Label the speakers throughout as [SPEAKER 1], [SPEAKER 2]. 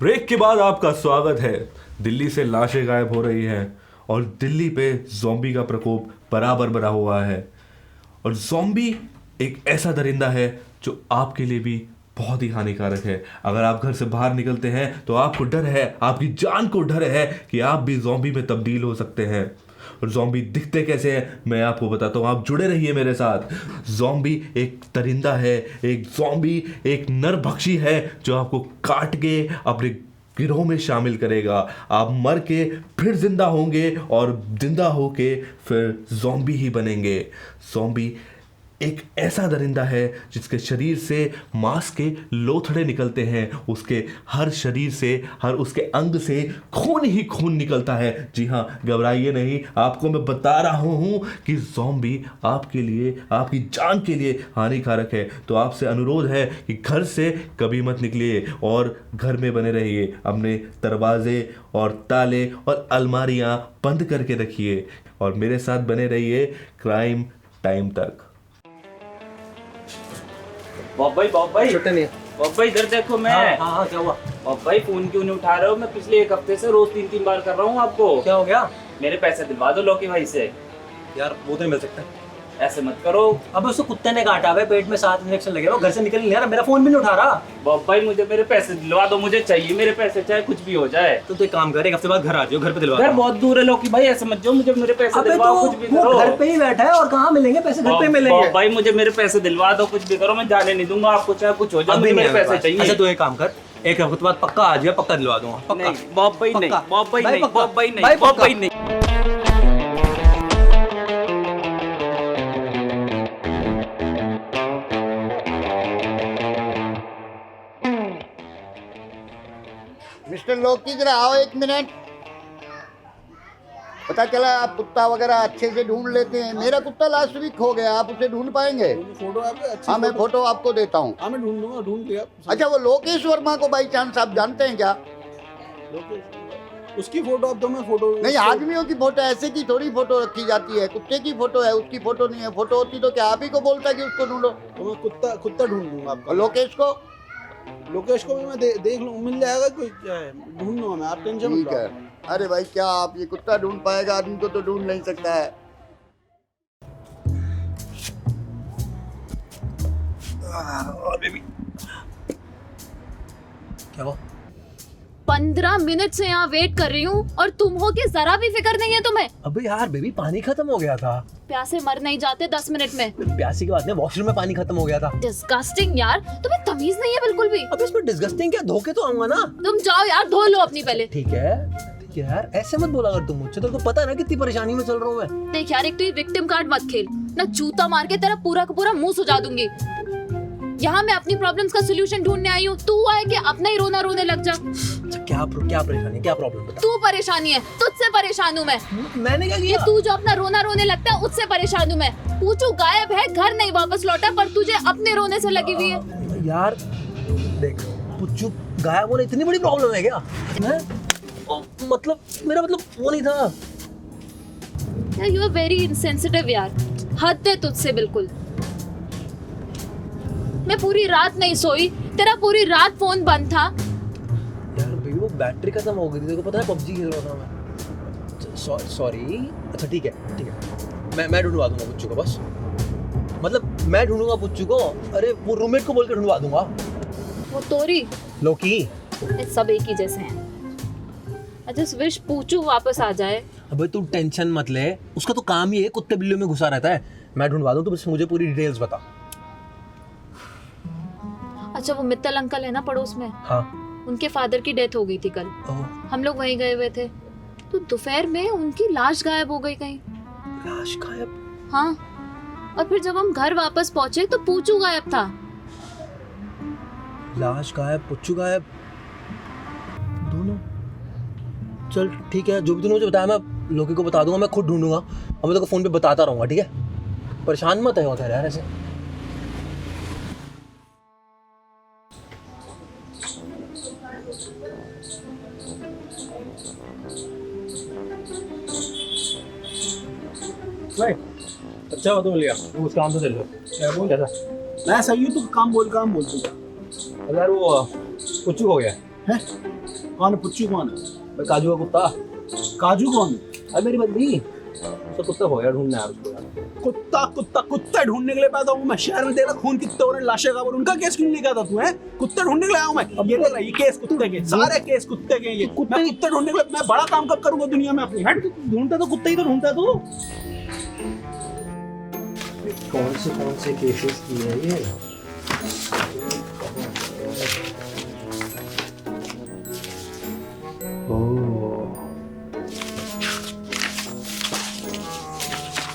[SPEAKER 1] Break के बाद आपका स्वागत है। दिल्ली से लाशें गायब हो रही हैं और दिल्ली पे ज़ॉम्बी का प्रकोप बराबर बना हुआ है। और ज़ॉम्बी एक ऐसा दरिंदा है जो आपके लिए भी बहुत ही हानिकारक है। अगर आप घर से बाहर निकलते हैं तो आपको डर है, आपकी जान को डर है कि आप भी ज़ॉम्बी में तब्दील हो सकते हैं। और ज़ॉम्बी दिखते कैसे हैं मैं आपको बताता हूँ, आप जुड़े रहिए मेरे साथ। ज़ॉम्बी एक दरिंदा है, एक ज़ॉम्बी एक नरभक्षी है जो आपको काट के अपने गिरोह में शामिल करेगा। आप मर के फिर जिंदा होंगे और जिंदा होके फिर ज़ॉम्बी ही बनेंगे। ज़ॉम्बी एक ऐसा दरिंदा है जिसके शरीर से मांस के लोथड़े निकलते हैं, उसके हर शरीर से, हर उसके अंग से खून ही खून निकलता है। जी हाँ, घबराइए नहीं, आपको मैं बता रहा हूँ कि ज़ॉम्बी आपके लिए, आपकी जान के लिए हानिकारक है। तो आपसे अनुरोध है कि घर से कभी मत निकलिए और घर में बने रहिए। अपने दरवाजे और ताले और अलमारियाँ बंद करके रखिए और मेरे साथ बने रहिए क्राइम टाइम तक।
[SPEAKER 2] बॉब भाई
[SPEAKER 3] छुट्टे नहीं है।
[SPEAKER 2] बॉब भाई इधर देखो। मैं
[SPEAKER 3] हाँ क्या हुआ?
[SPEAKER 2] बॉब भाई फोन क्यों नहीं उठा रहे हो? मैं पिछले एक हफ्ते से रोज 3-3 बार कर रहा हूँ आपको।
[SPEAKER 3] क्या हो गया?
[SPEAKER 2] मेरे पैसे दिलवा दो लौकी भाई से।
[SPEAKER 3] यार वो तो नहीं मिल सकता।
[SPEAKER 2] ऐसे मत करो।
[SPEAKER 3] अब उसको कुत्ते ने काटा है, पेट में 7 इंजेक्शन लगे, वो घर से निकल नहीं रहा, मेरा फोन भी नहीं उठा रहा।
[SPEAKER 2] बॉब भाई मुझे मेरे पैसे दिलवा दो, मुझे चाहिए मेरे पैसे, चाहे कुछ भी हो जाए।
[SPEAKER 3] तो एक काम कर, एक हफ्ते बाद घर आ जाओ, घर पे दिलवा।
[SPEAKER 2] घर बहुत दूर है लौकी भाई, ऐसे मत जाओ, मुझे मेरे पैसे
[SPEAKER 3] अबे
[SPEAKER 2] दिलवाओ,
[SPEAKER 3] तो
[SPEAKER 2] कुछ भी
[SPEAKER 3] वो
[SPEAKER 2] करो।
[SPEAKER 3] घर पे ही बैठा है और कहाँ मिलेंगे पैसे? घर पे मिलेंगे।
[SPEAKER 2] बॉब भाई मुझे मेरे पैसे दिलवा दो, कुछ भी करो, मैं जाने नहीं दूंगा आपको, चाहे कुछ हो जाए, मुझे मेरे पैसे चाहिए।
[SPEAKER 3] अच्छा तो एक काम कर, एक हफ्ते बाद पक्का आ जाए, पक्का दिलवा दूंगा। पक्का।
[SPEAKER 2] बॉब भाई नहीं,
[SPEAKER 3] पक्का।
[SPEAKER 2] बॉब भाई नहीं,
[SPEAKER 3] पक्का।
[SPEAKER 2] बॉब भाई नहीं,
[SPEAKER 3] भाई
[SPEAKER 2] बॉब
[SPEAKER 3] पक्का।
[SPEAKER 2] भाई नहीं।
[SPEAKER 4] मिस्टर लोकी जरा आओ 1 मिनट। पता चला आप कुत्ता वगैरह अच्छे से ढूंढ लेते हैं। मेरा कुत्ता लास्ट वीक खो गया, आप उसे ढूंढ पाएंगे?
[SPEAKER 5] फोटो आपके अच्छी
[SPEAKER 4] हाँ, मैं फोटो आपको देता हूँ।
[SPEAKER 5] हाँ मैं ढूंढ लूंगा, ढूंढ लिया।
[SPEAKER 4] अच्छा, वो लोकेश वर्मा को बाई चांस आप जानते हैं क्या?
[SPEAKER 5] उसकी फोटो अब तो मैं फोटो
[SPEAKER 4] नहीं, आदमियों की फोटो ऐसे की थोड़ी फोटो रखी जाती है। कुत्ते की फोटो है, उसकी फोटो नहीं है। फोटो होती तो क्या आप ही को बोलता कि उसको ढूंढो?
[SPEAKER 5] तो मैं कुत्ता ढूंढ लूंगा आपका।
[SPEAKER 4] और लोकेश को?
[SPEAKER 5] लोकेश को भी मैं देख लूँ, मिल जाएगा, कोई ढूंढ लूंगा मैं, आप टेंशन मत
[SPEAKER 4] ठीक है।
[SPEAKER 5] लो।
[SPEAKER 4] अरे भाई, क्या आप ये कुत्ता ढूंढ पाएगा? आदमी को तो ढूंढ नहीं सकता है।
[SPEAKER 3] क्या हुआ?
[SPEAKER 6] 15 मिनट से यहाँ वेट कर रही हूँ और तुम हो के जरा भी फिक्र नहीं है तुम्हें।
[SPEAKER 3] अबे यार बेबी, पानी खत्म हो गया था।
[SPEAKER 6] प्यासे मर नहीं जाते 10 मिनट में।
[SPEAKER 3] प्यासी की बात नहीं, वॉशरूम में पानी खत्म हो गया था।
[SPEAKER 6] डिस्गस्टिंग यार, तुम्हें तमीज नहीं है बिल्कुल भी।
[SPEAKER 3] अब इसमें डिस्गस्टिंग क्या, धोके तो आऊंगा ना।
[SPEAKER 6] तुम जाओ यार, धो लो अपनी पहले।
[SPEAKER 3] ठीक है यार, ऐसे मत बोला अगर तुम मुझसे, तेरे को पता है ना कितनी परेशानी में चल रहा हूँ मैं।
[SPEAKER 6] देख यार, एक तो ये विक्टिम कार्ड मत खेल ना, जूता मार के तेरा पूरा का पूरा मुंह सुजा दूंगी। यहाँ मैं अपनी प्रॉब्लम्स का सोल्यूशन ढूंढने आई हूँ, तू आए कि अपना ही रोना रोने लग जा।
[SPEAKER 3] अच्छा क्या परेशानी है, क्या प्रॉब्लम बता।
[SPEAKER 6] तू परेशानी है, तुझसे परेशान हूँ मैं।
[SPEAKER 3] मैंने क्या
[SPEAKER 6] ये
[SPEAKER 3] किया?
[SPEAKER 6] तू जो अपना रोना रोने लगता है उससे परेशान हूँ मैं। पूछू गायब है, घर नहीं वापस लौटा, पर तुझे अपने रोने से लगी हुई है।
[SPEAKER 3] यार देख, पुच्चू गायब होना इतनी बड़ी प्रॉब्लम है क्या? मतलब मेरा मतलब वो नहीं था
[SPEAKER 6] यार, यू आर वेरी इनसेंसिटिव यार, हद है तुझसे बिल्कुल। मैं पूरी रात नहीं सोई, तेरा पूरी रात फोन बंद था।
[SPEAKER 3] यार बेबी, वो बैटरी खत्म हो गई थी, तेरे को पता है, पबजी खेल रहा था मैं। सॉरी। अच्छा ठीक है, मैं ढूंढवा दूंगा पुच्चू को, बस मतलब मैं ढूंढूंगा पुच्चू को। अरे वो रूममेट को बोल के ढूंढवा दूंगा।
[SPEAKER 6] वो तोरी
[SPEAKER 3] लोकी,
[SPEAKER 6] ये सब एक ही जैसे हैं। I just wish पूछू वापस आ जाए।
[SPEAKER 3] अबे तू टेंशन मत ले, उसका तो काम ही है कुत्ते बिल्लियों में घुसा रहता है। मैं ढूंढवा दूं, तो बस मुझे पूरी डिटेल्स बता।
[SPEAKER 6] अच्छा, वो मित्तल अंकल है ना पड़ोस में,
[SPEAKER 3] हाँ।
[SPEAKER 6] उनके फादर की डेथ हो गई थी कल।
[SPEAKER 3] ओह,
[SPEAKER 6] हम लोग वहीं गए हुए थे, तो दोपहर में उनकी लाश गायब हो गई कहीं।
[SPEAKER 3] लाश गायब?
[SPEAKER 6] हाँ, और फिर जब हम घर वापस पहुंचे तो पूछू गायब था।
[SPEAKER 3] लाश गायब, पुच्चू गायब, दोनों। चल ठीक है, जो भी तूने मुझे बताया मैं लोकी को बता दूंगा, मैं खुद ढूंढूंगा और मैं तेरे को फोन पे बताता रहूंगा, ठीक है? परेशान मत है होता है यार ऐसे। अच्छा हुआ तो मिल गया, उस काम से चल लो। क्या बोल कैसा?
[SPEAKER 5] मैं सही हूँ, तू काम बोल तू।
[SPEAKER 3] यार वो पुच्चू हो गया।
[SPEAKER 5] है? कौन है पुच्चू कौन है?
[SPEAKER 3] भाई काजू का कुत्ता।
[SPEAKER 5] काजू कौन है?
[SPEAKER 3] अरे मेरी बंदी, उसका कुत्ता हो गया, ढूंढना है उसको यार।
[SPEAKER 5] कुत्ता कुत्ता कुत्ते ढूंढने के लिए पैदा हूँ मैं। शहर में देखा खून कितने हो रहे हैं, लाशें का, उनका केस क्यों नहीं कहता तू है? कुत्ते ढूंढने के लिए आया हूँ मैं। अब ये देख रहा है, ये केस कुत्ते के, सारे केस कुत्ते के। ये मैं कुत्ते ढूंढने के लिए, मैं बड़ा काम कब करूंगा दुनिया में अपनी? हट, ढूंढता तो कुत्ते ही तो ढूंढता तू।
[SPEAKER 3] कौन से केसेस की है ये?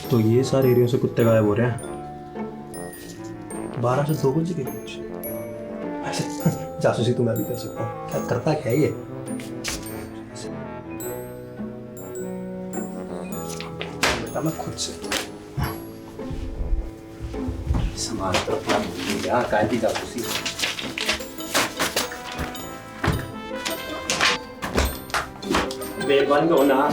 [SPEAKER 3] तो ये सारे एरिया से कुत्ते गायब हो रहे हैं 12 से 2 बजे के बीच। ऐसे जासूसी तो मैं भी कर सकता हूँ। क्या करता क्या है ये? बेटा मैं खुद से समाज पर अपना भूल गया। काय की जासूसी? मेहरबानी होना।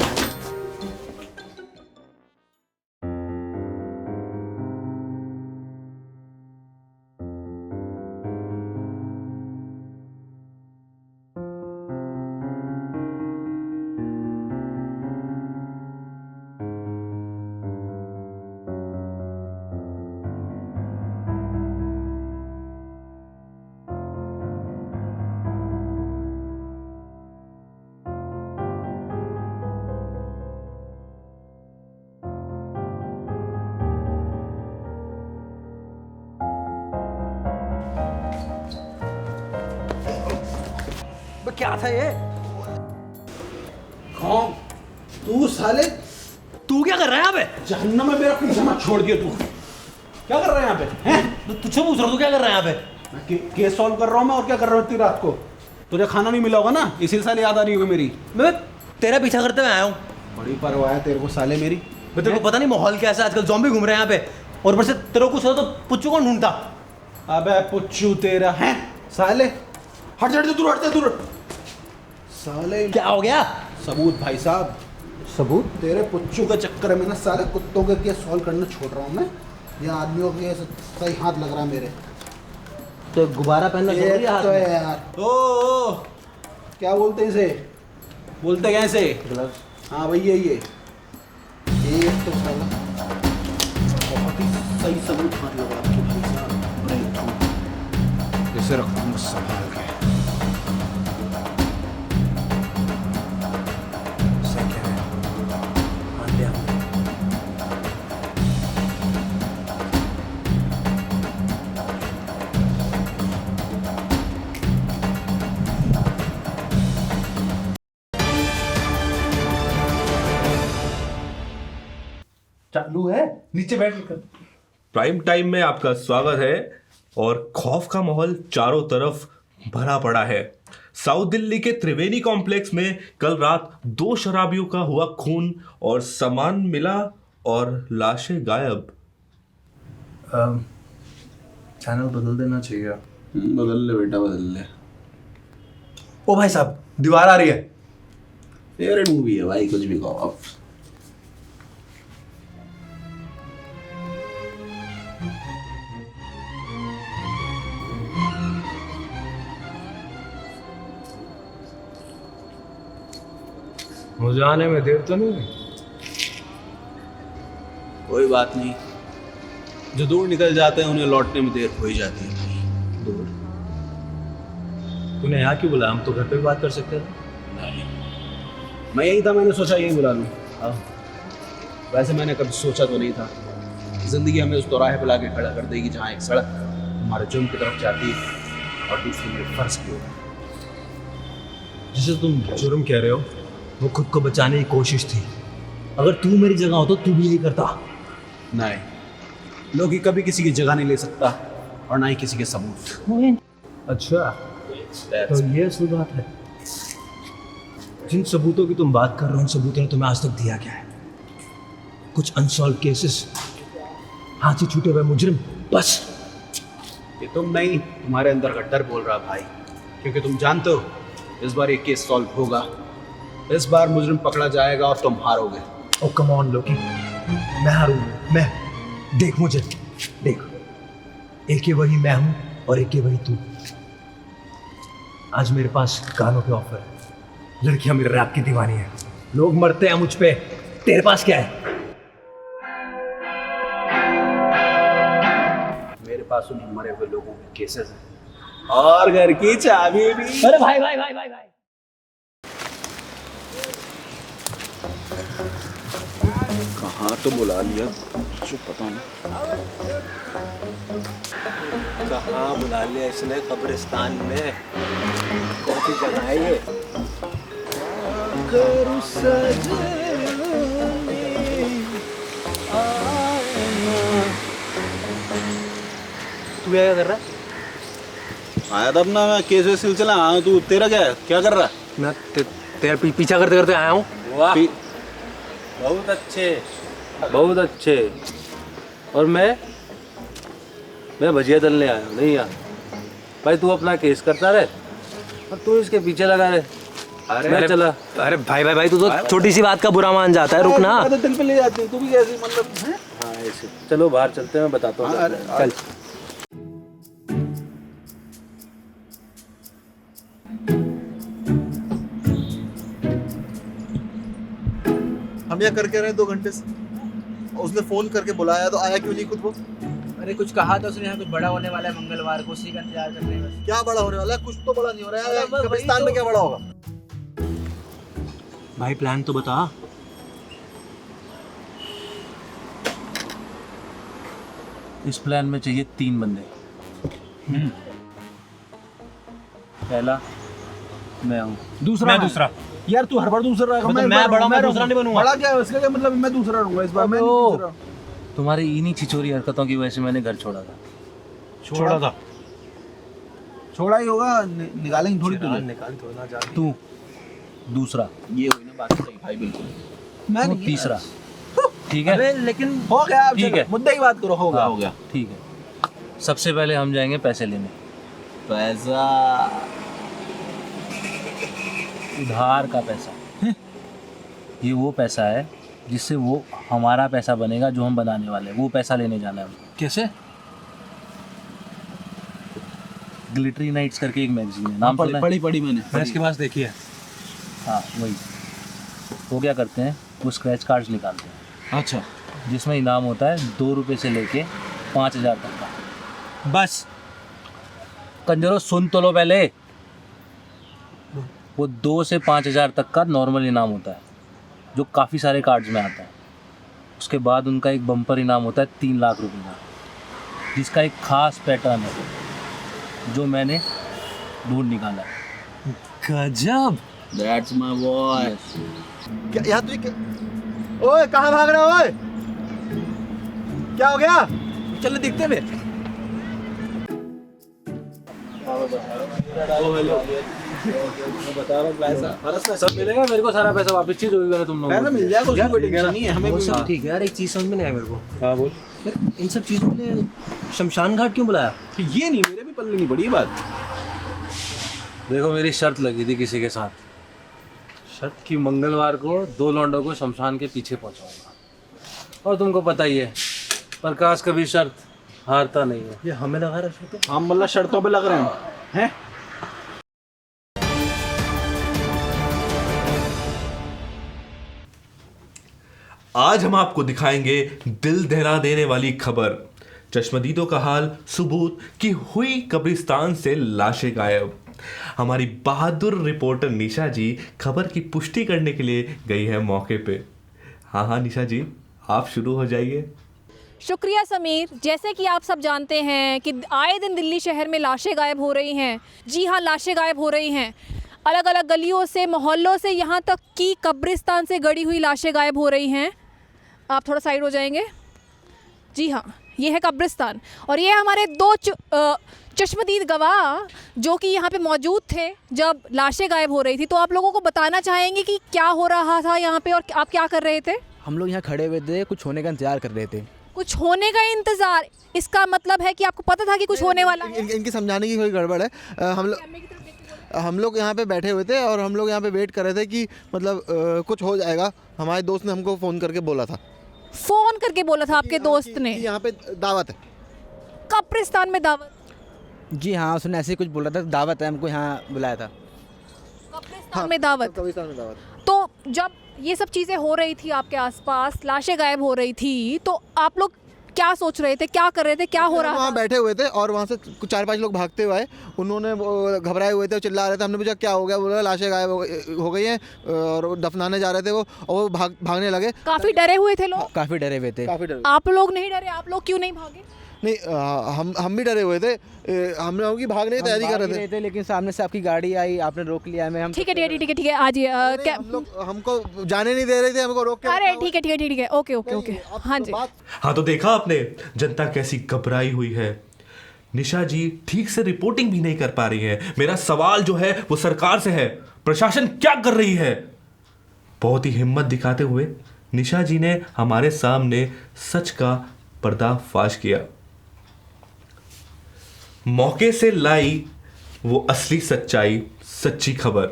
[SPEAKER 3] क्या था ये?
[SPEAKER 5] कौन? तू साले,
[SPEAKER 3] तू क्या कर रहा है यहाँ पे?
[SPEAKER 5] जहन्नम में मेरा पीछा मत छोड़ दिया तू। क्या कर रहा है यहाँ पे? हैं?
[SPEAKER 3] तुझसे पूछ रहा हूँ, तू क्या कर रहा है यहाँ पे?
[SPEAKER 5] मैं केस सॉल्व कर रहा हूँ मैं, और क्या कर रहा हूँ इतनी रात को? तुझे खाना नहीं मिला होगा ना, इसी साल याद आ रही होगी मेरी।
[SPEAKER 3] मैं तेरा पीछा करते हुए आया हूँ।
[SPEAKER 5] बड़ी परवाह है तेरे को साले मेरी।
[SPEAKER 3] मैं तेरे को पता नहीं माहौल कैसा है आजकल, ज़ॉम्बी घूम रहे हैं यहाँ पे, और ऊपर से तेरे को कुछ हो तो पुच्चू कौन ढूंढता?
[SPEAKER 5] अबे पुच्चू तेरा है साले। हट जा, दूर साले।
[SPEAKER 3] क्या हो गया?
[SPEAKER 5] सबूत भाई साहब,
[SPEAKER 3] सबूत?
[SPEAKER 5] तेरे पुच्चू के चक्कर में ना सारे कुत्तों के केस सॉल्व करना छोड़ रहा हूँ मैं। ये आदमियों के सही हाथ लग रहा है मेरे।
[SPEAKER 3] तो गुब्बारा पहनना जरूरी है हाथ
[SPEAKER 5] तो
[SPEAKER 3] में?
[SPEAKER 5] यार ओ क्या बोलते हैं इसे? बोलते क्या इसे? हाँ भैया ये एक तो साला बहुत ही सही सबूत हाथ लगा आपको भाई साहब। इसे रखूंगा संभाल के।
[SPEAKER 1] चालू है, नीचे बैठ कर। प्राइम टाइम में आपका स्वागत है। और खौफ का माहौल चारों तरफ भरा पड़ा है। साउथ दिल्ली के त्रिवेणी कॉम्प्लेक्स में कल रात 2 शराबियों का हुआ खून और सामान मिला और लाशें गायब।
[SPEAKER 3] चैनल बदल देना चाहिए।
[SPEAKER 5] बदल ले बेटा, बदल ले।
[SPEAKER 3] ओ भाई साहब, दीवार आ रही है।
[SPEAKER 5] फेवरेट मूवी है भाई, कुछ भी कहो आप।
[SPEAKER 3] मुझे आने में देर तो नहीं?
[SPEAKER 5] कोई बात नहीं, जो दूर निकल जाते हैं उन्हें लौटने में देर हो ही जाती है भाई। दूर
[SPEAKER 3] तूने यहाँ क्यों बुलाया? हम तो घर पे भी बात कर सकते थे।
[SPEAKER 5] नहीं, मैं यही था, मैंने सोचा यही बुला लूँ। वैसे मैंने कभी सोचा तो नहीं था जिंदगी हमें उस चौराहे पे लाके खड़ा कर देगी जहाँ एक सड़क हमारे जुर्म की तरफ जाती है और दूसरी मेरे फर्ज की ओर।
[SPEAKER 3] जिसे तुम जुर्म कह रहे हो वो खुद को बचाने की कोशिश थी। अगर तू मेरी जगह हो तो तू भी यही करता।
[SPEAKER 5] नहीं, लोग ही कभी किसी की जगह नहीं ले सकता और ना ही किसी के सबूत।
[SPEAKER 3] अच्छा, तो ये असली बात है। जिन सबूतों की तुम बात कर रहे हो उन सबूतों ने तुम्हें आज तक दिया क्या है? कुछ अनसॉल्व केसेस, हाथ से छूटे हुए मुजरिम, बस।
[SPEAKER 5] ये तुम नहीं, तुम्हारे अंदर का डर बोल रहा भाई, क्योंकि तुम जानते हो इस बार ये केस सॉल्व होगा। इस बार मुजरिम पकड़ा जाएगा और तुम हारोगे।
[SPEAKER 3] ओ कम ऑन लोकी, मैं हारूंगा? मैं? देख मुझे, देख, एक ही वही मैं हूं और एक ही वही तू। आज मेरे पास गानों के ऑफर है, लड़कियां मेरे रैप की दीवानी है, लोग मरते हैं मुझ पे, तेरे पास क्या है? मेरे पास उन मरे हुए लोगों के केसेस हैं
[SPEAKER 5] और घर की चाबी भी।
[SPEAKER 3] अरे भाई भाई भाई भाई भाई
[SPEAKER 5] कहाँ तो बुला लिया, जो पता नहीं
[SPEAKER 3] कहाँ बुला लिया इसने, कब्रिस्तान में, कौन सी जगह है ये? तू क्या कर रहा है?
[SPEAKER 5] आया था अपना मैं केस वेस सिलसिला। हाँ तू तेरा क्या कर रहा है?
[SPEAKER 3] मैं तेरा पीछा करते करते आया हूँ।
[SPEAKER 7] वाह, बहुत अच्छे, बहुत अच्छे। और मैं भजिया तलने आया हूँ, नहीं यार भाई। तू अपना केस करता रहे और तू इसके पीछे लगा रहे। मैं चला।
[SPEAKER 3] अरे भाई भाई भाई तू तो छोटी सी बात का बुरा मान जाता है, रुक ना।
[SPEAKER 5] तो दिल पे ले जाती है तू भी, कैसे मतलब है?
[SPEAKER 7] हाँ ऐसे चलो बाहर चलते हैं, मैं बताता हूँ।
[SPEAKER 3] चल।
[SPEAKER 8] हम यहाँ करके रहे 2 घंटे से, उसने फोन करके बुलाया तो आया क्यों नहीं खुद वो?
[SPEAKER 2] अरे कुछ कहा था उसने, यहाँ कुछ बड़ा होने वाला है मंगलवार को, उसी का इंतजार कर रहे हैं बस।
[SPEAKER 8] क्या बड़ा होने वाला है? कुछ तो बड़ा नहीं हो रहा है। कब्रिस्तान में क्या बड़ा होगा?
[SPEAKER 3] भाई प्लान तो बता।
[SPEAKER 7] इस प्लान में चाहिए 3 बंदे। पहला मैं हूँ।
[SPEAKER 5] दूसरा यार तू हर बार दूसरा रहेगा।
[SPEAKER 3] मैं बड़ा, मैं दूसरा नहीं बनूंगा।
[SPEAKER 5] बड़ा क्या है उसका, क्या मतलब? मैं दूसरा रहूंगा इस बार, मैं नहीं दूसरा।
[SPEAKER 7] तुम्हारी इन्हीं छिचोरी हरकतों की वजह से मैंने घर छोड़ा था।
[SPEAKER 5] छोड़ा ही होगा, निकालेंगे थोड़ी तुझे।
[SPEAKER 3] निकाल थोड़ा ना जा।
[SPEAKER 7] तू दूसरा,
[SPEAKER 5] ये हुई ना बात सही भाई, बिल्कुल। मैं
[SPEAKER 7] तू
[SPEAKER 5] नहीं,
[SPEAKER 7] तीसरा, ठीक है?
[SPEAKER 3] अबे लेकिन
[SPEAKER 5] हो गया अब,
[SPEAKER 7] ठीक है।
[SPEAKER 5] मुद्दे की बात करो। हो गया
[SPEAKER 7] हाँ,
[SPEAKER 5] हो गया।
[SPEAKER 7] ठीक है। सबसे पहले हम जाएंगे पैसे लेने,
[SPEAKER 5] पैसा
[SPEAKER 7] उधार का पैसा। ये वो पैसा है जिससे वो हमारा पैसा बनेगा जो हम बनाने वाले हैं, वो पैसा लेने जाना है हमको।
[SPEAKER 5] कैसे?
[SPEAKER 7] ग्लिटरी नाइट्स करके एक मैगजीन है, नाम सुना है?
[SPEAKER 5] पढ़ी मैंने।
[SPEAKER 3] मैं इसके पास देखी है।
[SPEAKER 7] हाँ वही। वो क्या करते हैं, वो स्क्रैच कार्ड्स निकालते हैं
[SPEAKER 5] अच्छा,
[SPEAKER 7] जिसमें इनाम होता है 2 रुपये से लेके 5,000 तक का।
[SPEAKER 3] बस
[SPEAKER 7] कंजरो सुन तो लो पहले। वो 2 से 5,000 तक का नॉर्मल इनाम होता है जो काफ़ी सारे कार्ड्स में आता है। उसके बाद उनका एक बम्पर इनाम होता है 3 लाख रुपए का, जिसका एक खास पैटर्न है जो मैंने ढूंढ निकाला है।
[SPEAKER 3] गजब।
[SPEAKER 5] That's my boy.
[SPEAKER 8] क्या यहाँ तुझे ओए कहाँ भाग रहा है? ओए क्या हो गया?
[SPEAKER 3] चल देखते हैं फिर।
[SPEAKER 7] सब मिलेगा मेरे को, सारा पैसा वापस चीज होगी ना तुम लोगों
[SPEAKER 5] पैसा
[SPEAKER 7] को।
[SPEAKER 5] मिल जाएगा, उसकी कोई टेंशन नहीं है हमें।
[SPEAKER 3] वो सब ठीक है यार, एक चीज समझ में नहीं आई मेरे को।
[SPEAKER 7] हाँ बोल।
[SPEAKER 3] यार इन सब चीजों के लिए शमशान घाट क्यों बुलाया?
[SPEAKER 5] ये नहीं, मेरे भी पल्ले नहीं पड़ी ये बात।
[SPEAKER 7] देखो मेरी शर्त लगी थी किसी के साथ, शर्त कि मंगलवार को 2 लौंडों को शमशान के पीछे पहुंचाऊंगा। और तुमको पता ही है प्रकाश कभी शर्त हारता नहीं है।
[SPEAKER 3] ये हमें लगा रहा है।
[SPEAKER 5] हम मतलब शर्तों पे लग रहे हैं।
[SPEAKER 1] आज हम आपको दिखाएंगे दिल दहला देने वाली खबर, चश्मदीदों का हाल, सबूत कि हुई कब्रिस्तान से लाशें गायब। हमारी बहादुर रिपोर्टर निशा जी खबर की पुष्टि करने के लिए गई है मौके पे। हाँ निशा जी, आप शुरू हो जाइए।
[SPEAKER 6] शुक्रिया समीर। जैसे कि आप सब जानते हैं कि आए दिन दिल्ली शहर में लाशें गायब हो रही हैं। जी हाँ, लाशें गायब हो रही हैं। अलग अलग गलियों से, मोहल्लों से, यहाँ तक कि कब्रिस्तान से गड़ी हुई लाशें गायब हो रही हैं। आप थोड़ा साइड हो जाएंगे। जी हाँ, ये है कब्रिस्तान और ये हमारे 2 चश्मदीद गवाह जो कि यहाँ पे मौजूद थे जब लाशें गायब हो रही थी। तो आप लोगों को बताना चाहेंगे कि क्या हो रहा था यहाँ पे और आप क्या कर रहे थे?
[SPEAKER 9] हम लोग यहाँ खड़े हुए थे, कुछ होने का इंतजार कर रहे थे।
[SPEAKER 6] कुछ होने का इंतजार, इसका मतलब है कि आपको पता था कि कुछ होने वाला है?
[SPEAKER 9] इनकी समझाने की कोई गड़बड़ है। हम लोग यहाँ पे बैठे हुए थे और हम लोग यहाँ पे वेट कर रहे थे कि मतलब कुछ हो जाएगा। हमारे दोस्त ने हमको फ़ोन करके बोला था।
[SPEAKER 6] फोन करके बोला था आपके दोस्त ने?
[SPEAKER 9] यहाँ पे दावत है।
[SPEAKER 6] कब्रिस्तान में दावत?
[SPEAKER 3] जी हाँ, उसने ऐसे ही कुछ बोला था, दावत है, हमको यहाँ बुलाया था।
[SPEAKER 6] कब्रिस्तान में दावत।
[SPEAKER 9] कब्रिस्तान में दावत।
[SPEAKER 6] तो जब ये सब चीज़ें हो रही थी आपके आसपास, लाशें गायब हो रही थी, तो आप लोग क्या सोच रहे थे, क्या कर रहे थे, क्या हो रहा
[SPEAKER 9] वहाँ
[SPEAKER 6] था?
[SPEAKER 9] बैठे हुए थे और वहाँ से कुछ 4-5 लोग भागते हुए आए। उन्होंने घबराए हुए थे, चिल्ला रहे थे। हमने पूछा क्या हो गया, बोला लाशें गायब हो गई हैं और दफनाने जा रहे थे वो, और वो भागने लगे।
[SPEAKER 6] काफ़ी डरे हुए थे लोग?
[SPEAKER 3] काफ़ी डरे हुए थे।
[SPEAKER 9] काफ़ी डरे।
[SPEAKER 6] आप लोग नहीं डरे? आप लोग क्यों नहीं भागे?
[SPEAKER 9] नहीं, हम भी डरे हुए थे। हम लोग की भागने की तैयारी कर रहे थे।
[SPEAKER 3] लेकिन सामने से आपकी गाड़ी आई, आपने रोक लिया हमें। हम
[SPEAKER 6] ठीक है ठीक है, आज क्या?
[SPEAKER 9] हम लोग हमको जाने नहीं दे रहे थे, हमको रोक के।
[SPEAKER 6] अरे ठीक है, ओके, हाँ जी।
[SPEAKER 1] हाँ, तो देखा आपने जनता कैसी घबराई हुई है। निशा जी ठीक से रिपोर्टिंग भी नहीं कर पा रही है। मेरा सवाल जो है वो सरकार से है, प्रशासन क्या कर रही है? बहुत ही हिम्मत दिखाते हुए निशा जी ने हमारे सामने सच का पर्दाफाश किया। मौके से लाई वो असली सच्चाई, सच्ची खबर।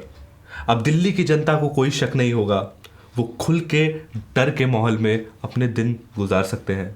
[SPEAKER 1] अब दिल्ली की जनता को कोई शक नहीं होगा, वो खुल के डर के माहौल में अपने दिन गुजार सकते हैं।